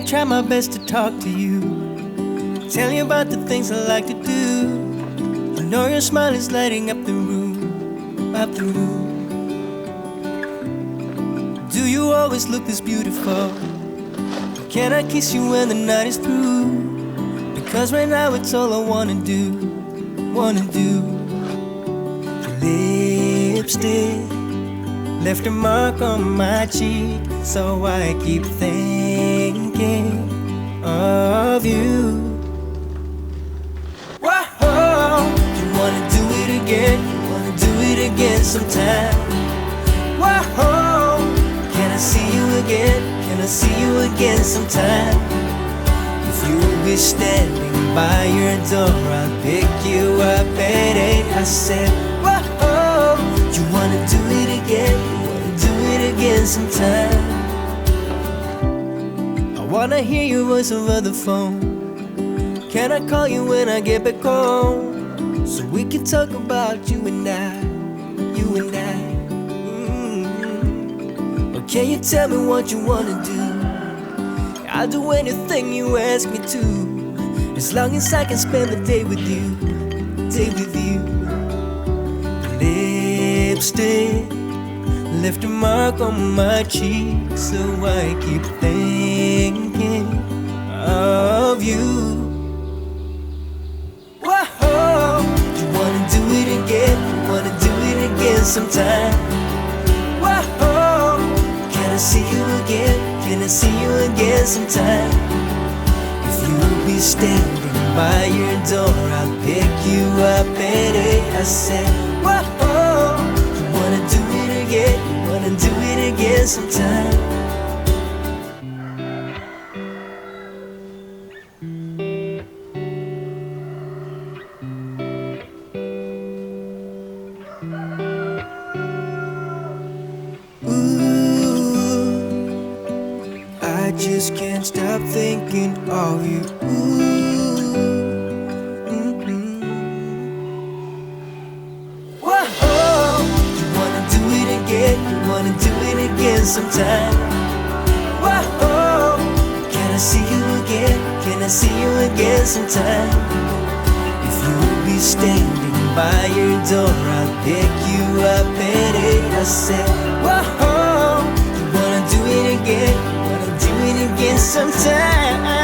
try my best to talk to you, tell you about the things I like to do. I know your smile is lighting up the room, up the room. Do you always look this beautiful? Can I kiss you when the night is through? Because right now it's all I wanna do, wanna do. Lipstick left a mark on my cheek, so I keep thinking of you. Whoa, you wanna do it again, you wanna do it again sometime. Whoa, can I see you again, can I see you again sometime? If you'll be standing by your door, I'll pick you up at 8. I said, whoa, you wanna do it again, do it again sometime. I wanna hear your voice over the phone. Can I call you when I get back home, so we can talk about you and I, you and I. Or can you tell me what you wanna do? I'll do anything you ask me to, as long as I can spend the day with you, day with you. Lipstick left a mark on my cheek, so I keep thinking of you. Whoa, you wanna do it again, you wanna do it again sometime. Whoa, can I see you again, can I see you again sometime? If you'll be standing by your door, I'll pick you up at 8. I said, whoa, you wanna do it again, wanna do it again sometime. Ooh, I just can't stop thinking of you. Whoa, you wanna do it again, you wanna do it again sometime. Whoa, can I see you again, can I see you again sometime? If you'll be standing by your door, I'll pick you up at 8. I said, whoa, you wanna do it again, you wanna do it again sometime.